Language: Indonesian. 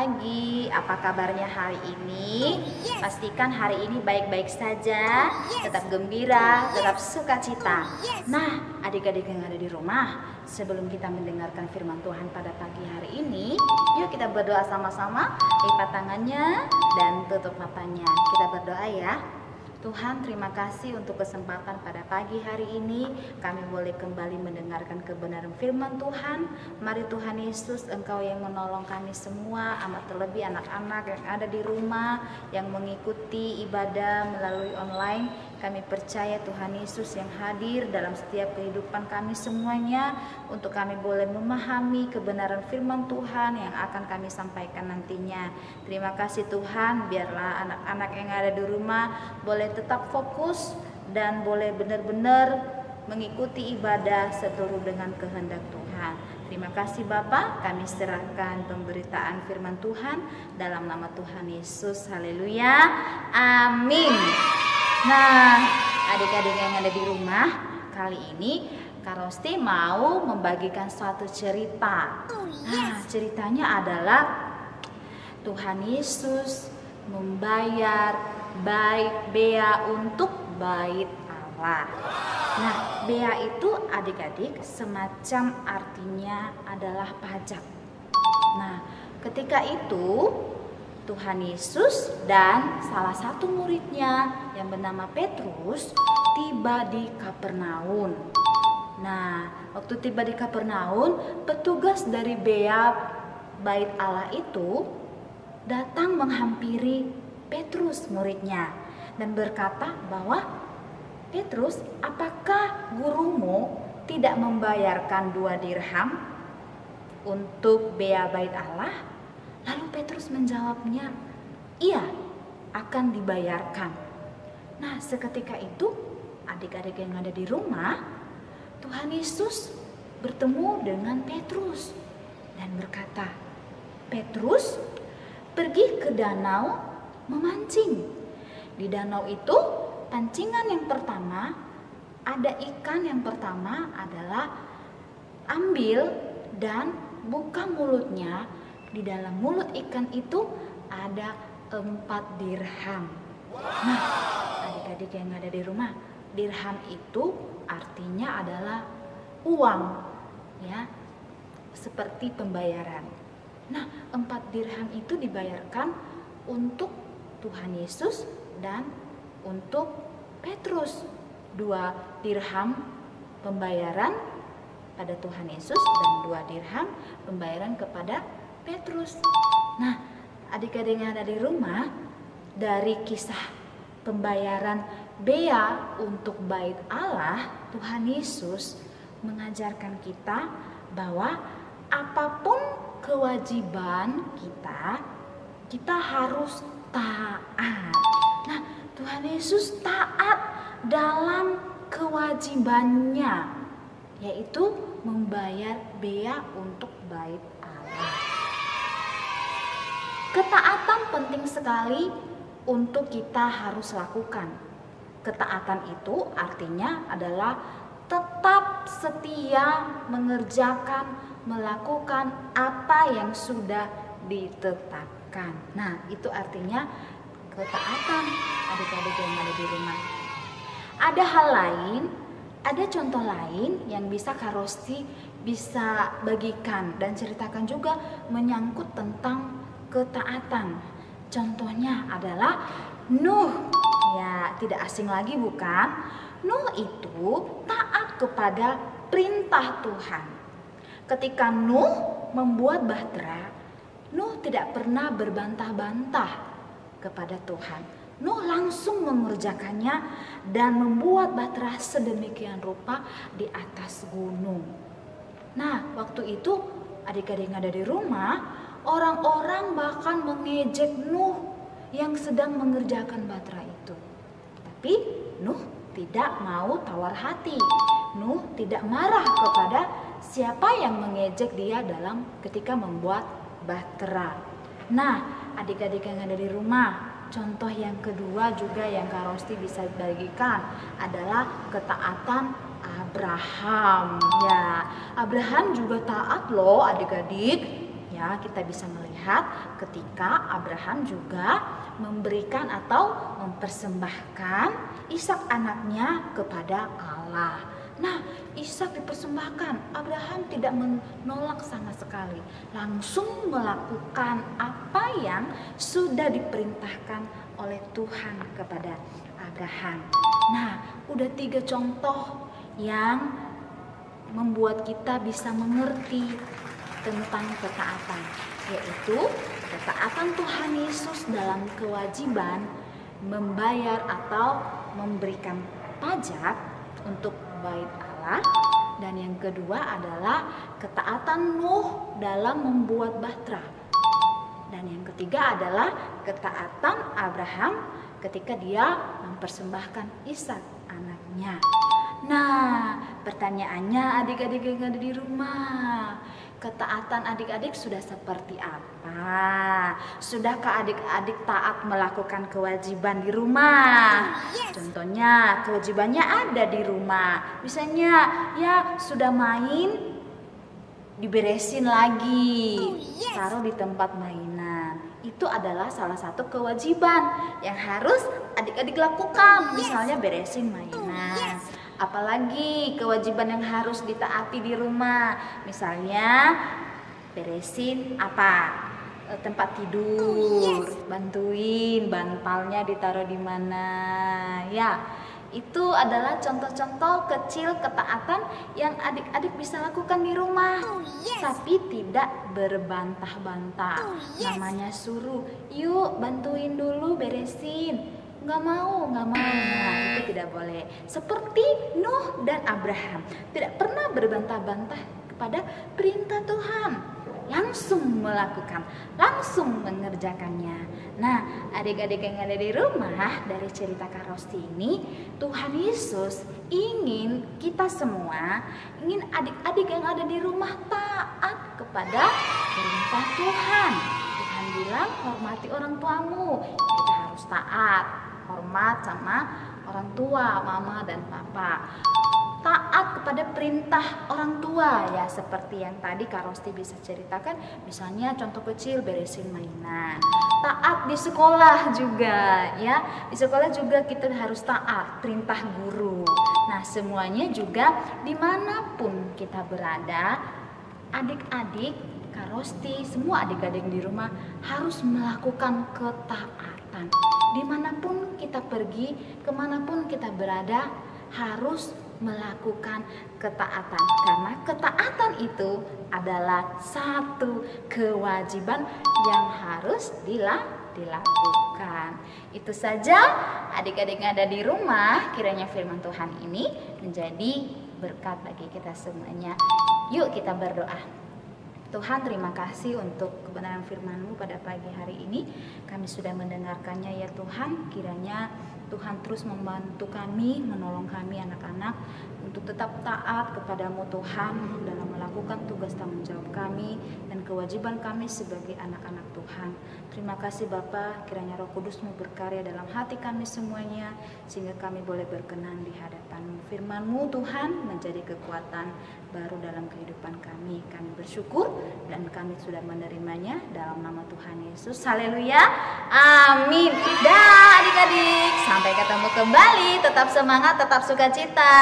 pagi. Apa kabarnya hari ini? Pastikan hari ini baik-baik saja, tetap gembira, tetap sukacita. Nah, adik-adik yang ada di rumah, sebelum kita mendengarkan firman Tuhan pada pagi hari ini, yuk kita berdoa sama-sama. Lipat tangannya dan tutup matanya. Kita berdoa ya. Tuhan, terima kasih untuk kesempatan pada pagi hari ini kami boleh kembali mendengarkan kebenaran firman Tuhan. Mari Tuhan Yesus, Engkau yang menolong kami semua, amat terlebih anak-anak yang ada di rumah yang mengikuti ibadah melalui online. Kami percaya Tuhan Yesus yang hadir dalam setiap kehidupan kami semuanya, untuk kami boleh memahami kebenaran firman Tuhan yang akan kami sampaikan nantinya. Terima kasih Tuhan, biarlah anak-anak yang ada di rumah boleh tetap fokus dan boleh benar-benar mengikuti ibadah seturut dengan kehendak Tuhan. Terima kasih Bapa, kami serahkan pemberitaan firman Tuhan dalam nama Tuhan Yesus. Haleluya, amin. Nah, adik-adik yang ada di rumah, kali ini Kak Rosti mau membagikan suatu cerita. Nah, ceritanya adalah Tuhan Yesus membayar bea untuk bait Allah. Nah, bea itu adik-adik semacam artinya adalah pajak. Nah, ketika itu Tuhan Yesus dan salah satu muridnya yang bernama Petrus tiba di Kapernaum. Nah, waktu tiba di Kapernaum, petugas dari bea bait Allah itu datang menghampiri Petrus muridnya dan berkata bahwa, "Petrus, apakah gurumu tidak membayarkan 2 dirham untuk bea bait Allah?" Lalu Petrus menjawabnya, "Iya, akan dibayarkan." Nah, seketika itu adik-adik yang ada di rumah, Tuhan Yesus bertemu dengan Petrus dan berkata, "Petrus, pergi ke danau memancing." Di danau itu, pancingan yang pertama, ada ikan yang pertama adalah ambil dan buka mulutnya. Di dalam mulut ikan itu ada 4 dirham. Nah, adik-adik yang ada di rumah, dirham itu artinya adalah uang, ya, seperti pembayaran. Nah, 4 dirham itu dibayarkan untuk Tuhan Yesus dan untuk Petrus. 2 dirham pembayaran pada Tuhan Yesus dan 2 dirham pembayaran kepada Petrus. Nah, adik-adik yang ada di rumah, dari kisah pembayaran bea untuk bait Allah, Tuhan Yesus mengajarkan kita bahwa apapun kewajiban kita, kita harus taat. Nah, Tuhan Yesus taat dalam kewajibannya, yaitu membayar bea untuk bait Allah. Ketaatan penting sekali untuk kita harus lakukan. Ketaatan itu artinya adalah tetap setia mengerjakan, melakukan apa yang sudah ditetapkan. Nah, itu artinya ketaatan, adik-adik yang ada di rumah. Ada hal lain, ada contoh lain yang bisa Kak Rosti bisa bagikan dan ceritakan juga menyangkut tentang ketaatan. Contohnya adalah Nuh. Ya, tidak asing lagi bukan? Nuh itu taat kepada perintah Tuhan. Ketika Nuh membuat bahtera, Nuh tidak pernah berbantah-bantah kepada Tuhan. Nuh langsung mengerjakannya dan membuat bahtera sedemikian rupa di atas gunung. Nah, waktu itu adik-adik yang ada di rumah, orang-orang bahkan mengejek Nuh yang sedang mengerjakan bahtera itu. Tapi Nuh tidak mau tawar hati. Nuh tidak marah kepada siapa yang mengejek dia dalam ketika membuat bahtera. Nah, adik-adik yang ada di rumah, contoh yang kedua juga yang Kak Rosti bisa bagikan adalah ketaatan Abraham. Ya, Abraham juga taat loh adik-adik. Ya, kita bisa melihat lihat ketika Abraham juga memberikan atau mempersembahkan Ishak anaknya kepada Allah. Nah, Ishak dipersembahkan, Abraham tidak menolak sama sekali, langsung melakukan apa yang sudah diperintahkan oleh Tuhan kepada Abraham. Nah, udah 3 contoh yang membuat kita bisa mengerti tentang ketaatan, yaitu ketaatan Tuhan Yesus dalam kewajiban membayar atau memberikan pajak untuk bait Allah, dan yang kedua adalah ketaatan Nuh dalam membuat bahtera, dan yang ketiga adalah ketaatan Abraham ketika dia mempersembahkan Ishak anaknya. Nah, pertanyaannya adik-adik yang ada di rumah, ketaatan adik-adik sudah seperti apa? Sudahkah adik-adik taat melakukan kewajiban di rumah? Contohnya, kewajibannya ada di rumah. Misalnya, ya sudah main, diberesin lagi, taruh di tempat mainan. Itu adalah salah satu kewajiban yang harus adik-adik lakukan. Misalnya beresin mainan. Apalagi kewajiban yang harus ditaati di rumah, misalnya beresin tempat tidur, bantuin bantalnya ditaruh di mana, ya. Itu adalah contoh-contoh kecil ketaatan yang adik-adik bisa lakukan di rumah, tapi tidak berbantah-bantah. Namanya suruh, yuk bantuin dulu beresin. Nggak mau. Nah, itu tidak boleh. Seperti Nuh dan Abraham, tidak pernah berbantah-bantah kepada perintah Tuhan. Langsung melakukan, langsung mengerjakannya. Nah, adik-adik yang ada di rumah, dari cerita Kak Rosti ini, Tuhan Yesus ingin kita semua, ingin adik-adik yang ada di rumah taat kepada perintah Tuhan. Tuhan bilang, hormati orang tuamu. Kita harus taat, hormat sama orang tua, mama dan papa. Taat kepada perintah orang tua, ya seperti yang tadi Kak Rosti bisa ceritakan. Misalnya contoh kecil, beresin mainan. Taat di sekolah juga, ya. Di sekolah juga kita harus taat perintah guru. Nah, semuanya juga dimanapun kita berada, adik-adik, Kak Rosti, semua adik-adik di rumah harus melakukan ketaatan. Dimanapun kita pergi, kemanapun kita berada, harus melakukan ketaatan, karena ketaatan itu adalah satu kewajiban yang harus dilakukan. Itu saja adik-adik yang ada di rumah, kiranya firman Tuhan ini menjadi berkat bagi kita semuanya. Yuk kita berdoa. Tuhan, terima kasih untuk kebenaran firman-Mu pada pagi hari ini. Kami sudah mendengarkannya ya Tuhan. Kiranya Tuhan terus membantu kami, menolong kami anak-anak untuk tetap taat kepadamu Tuhan dalam melakukan tugas tanggung jawab kami dan kewajiban kami sebagai anak-anak Tuhan. Terima kasih Bapa, kiranya Roh Kudus-Mu berkarya dalam hati kami semuanya, sehingga kami boleh berkenan di hadapan-Mu. Firman-Mu Tuhan menjadi kekuatan baru dalam kehidupan kami. Kami bersyukur dan kami sudah menerimanya dalam nama Tuhan Yesus. Haleluya, amin. Dah adik-adik, sampai ketemu kembali. Tetap semangat, tetap sukacita.